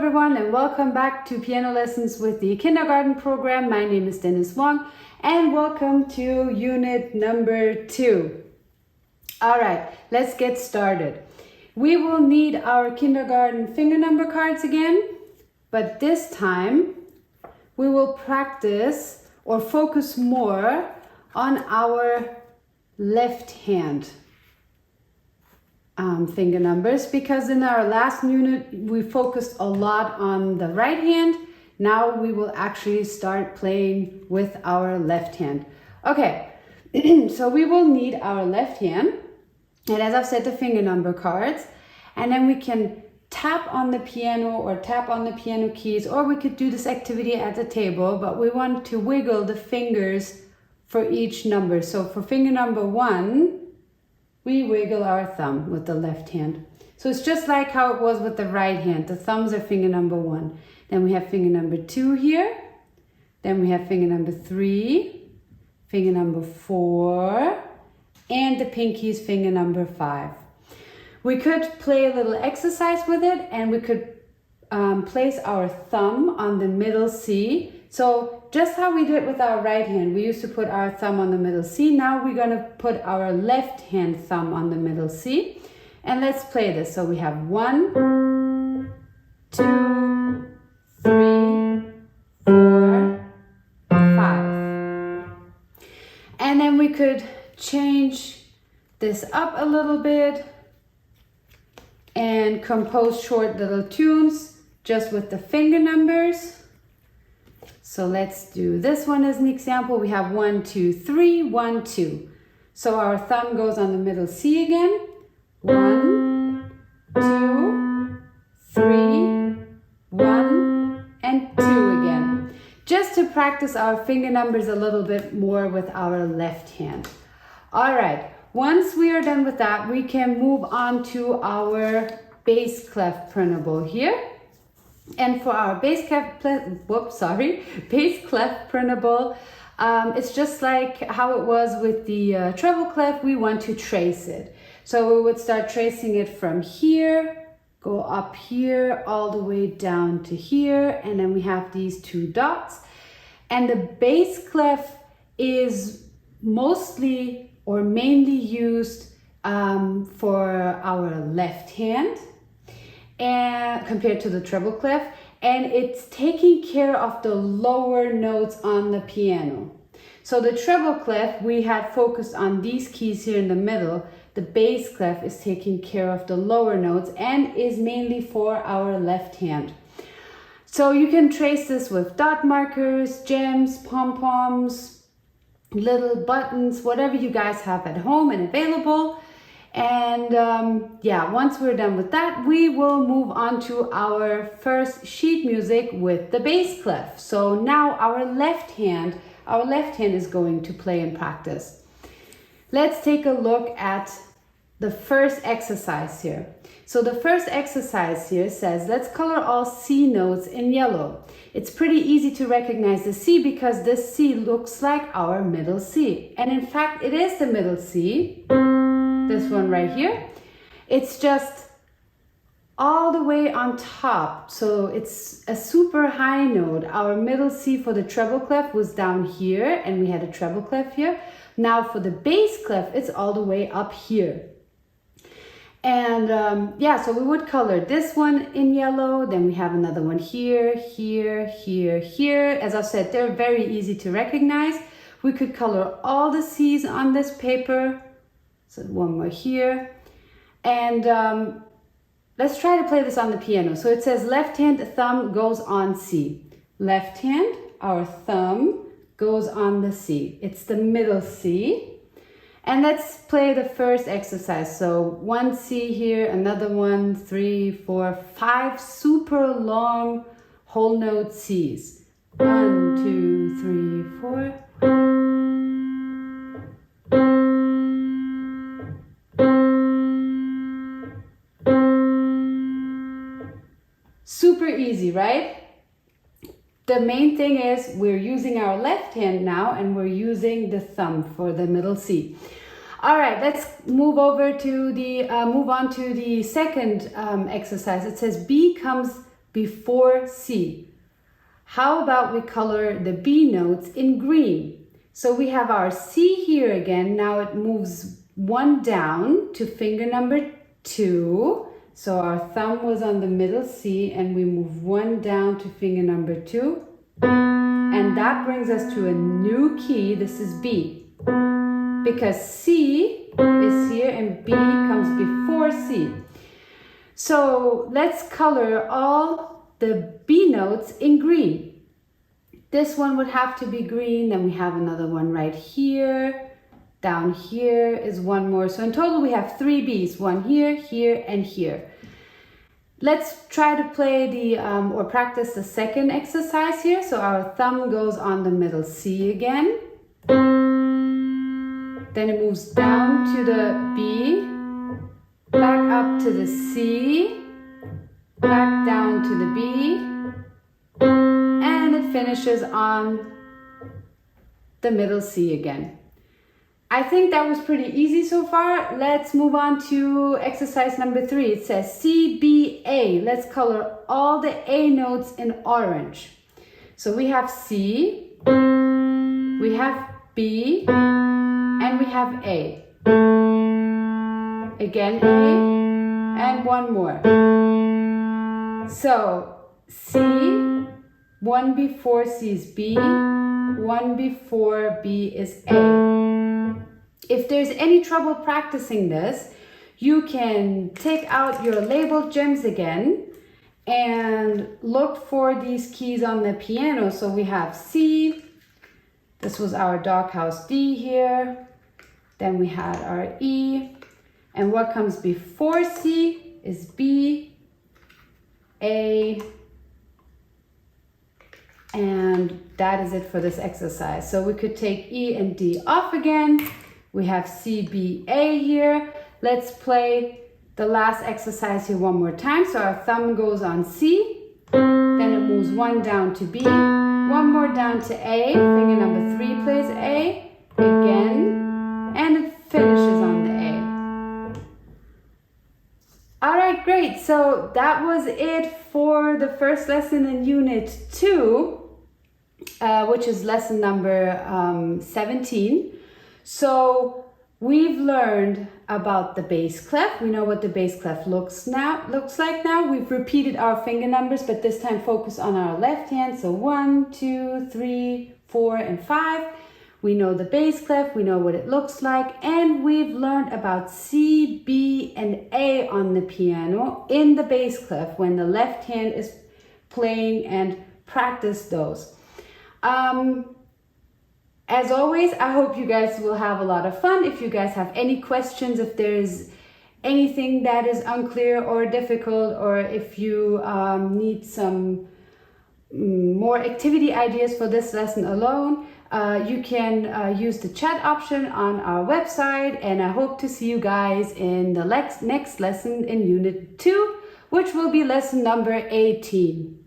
everyone, and welcome back to Piano Lessons with the Kindergarten program. My name is Dennis Wong, and welcome to unit number 2. All right, let's get started. We will need our kindergarten finger number cards again, but this time we will practice or focus more on our left hand finger numbers, because in our last unit we focused a lot on the right hand. Now we will actually start playing with our left hand. Okay, so we will need our left hand, and as I've said, the finger number cards, and then we can tap on the piano or tap on the piano keys, or we could do this activity at the table, but we want to wiggle the fingers for each number. So for finger number 1, we wiggle our thumb with the left hand. So it's just like how it was with the right hand. The thumbs are finger number 1. Then we have finger number 2 here. Then we have finger number 3, finger number 4, and the pinky's finger number 5. We could play a little exercise with it, and we could place our thumb on the middle C. So just how we do it with our right hand, we used to put our thumb on the middle C. Now we're going to put our left hand thumb on the middle C. And let's play this. So we have 1, 2, 3, 4, 5. And then we could change this up a little bit and compose short little tunes just with the finger numbers. So let's do this one as an example. We have 1, 2, 3, 1, 2. So our thumb goes on the middle C again. 1, 2, 3, 1, and 2 again. Just to practice our finger numbers a little bit more with our left hand. All right, once we are done with that, we can move on to our bass clef printable here. And for our bass clef printable, it's just like how it was with the treble clef. We want to trace it. So we would start tracing it from here, go up here, all the way down to here, and then we have these 2 dots. And the bass clef is mostly or mainly used for our left hand, and compared to the treble clef, and it's taking care of the lower notes on the piano. So the treble clef, we had focused on these keys here in the middle. The bass clef is taking care of the lower notes and is mainly for our left hand. So you can trace this with dot markers, gems, pom-poms, little buttons, whatever you guys have at home and available. And once we're done with that, we will move on to our first sheet music with the bass clef. So now our left hand is going to play and practice. Let's take a look at the first exercise here. So the first exercise here says, let's color all C notes in yellow. It's pretty easy to recognize the C because this C looks like our middle C. And in fact, it is the middle C. This one right here, it's just all the way on top, so it's a super high note. Our middle C for the treble clef was down here, and we had a treble clef here. Now for the bass clef, it's all the way up here. And so we would color this one in yellow, then we have another one here, here, here, here. As I said, they're very easy to recognize. We could color all the C's on this paper. So one more here. And let's try to play this on the piano. So it says left hand thumb goes on C. Left hand, our thumb goes on the C. It's the middle C. And let's play the first exercise. So 1 C here, another 1, 3, 4, 5 super long whole note C's. 1, 2, 3, 4. Super easy, right? The main thing is we're using our left hand now, and we're using the thumb for the middle C. All right, let's move over to the move on to the second exercise. It says B comes before C. How about we color the B notes in green? So we have our C here again. Now it moves one down to finger number 2. So our thumb was on the middle C and we move one down to finger number 2. And that brings us to a new key. This is B. Because C is here and B comes before C. So let's color all the B notes in green. This one would have to be green. Then we have another one right here. Down here is one more. So in total we have 3 Bs. One here, here, and here. Let's try to play or practice the second exercise here. So our thumb goes on the middle C again. Then it moves down to the B, back up to the C, back down to the B, and it finishes on the middle C again. I think that was pretty easy so far. Let's move on to exercise number 3. It says C, B, A. Let's color all the A notes in orange. So we have C, we have B, and we have A. Again A, and one more. So C, one before C is B, one before B is A. If there's any trouble practicing this, you can take out your labeled gems again and look for these keys on the piano. So we have C, this was our doghouse D here, then we had our E, and what comes before C is B, A, and that is it for this exercise. So we could take E and D off again. We have C, B, A here. Let's play the last exercise here one more time. So our thumb goes on C, then it moves one down to B, one more down to A, finger number 3 plays A, again, and it finishes on the A. All right, great. So that was it for the first lesson in Unit 2, which is lesson number 17. So we've learned about the bass clef. We know what the bass clef looks like now. We've repeated our finger numbers, but this time focus on our left hand. So 1, 2, 3, 4, and 5. We know the bass clef. We know what it looks like. And we've learned about C, B, and A on the piano in the bass clef when the left hand is playing, and practice those. As always, I hope you guys will have a lot of fun. If you guys have any questions, if there's anything that is unclear or difficult, or if you need some more activity ideas for this lesson alone, you can use the chat option on our website. And I hope to see you guys in the next lesson in Unit 2, which will be lesson number 18.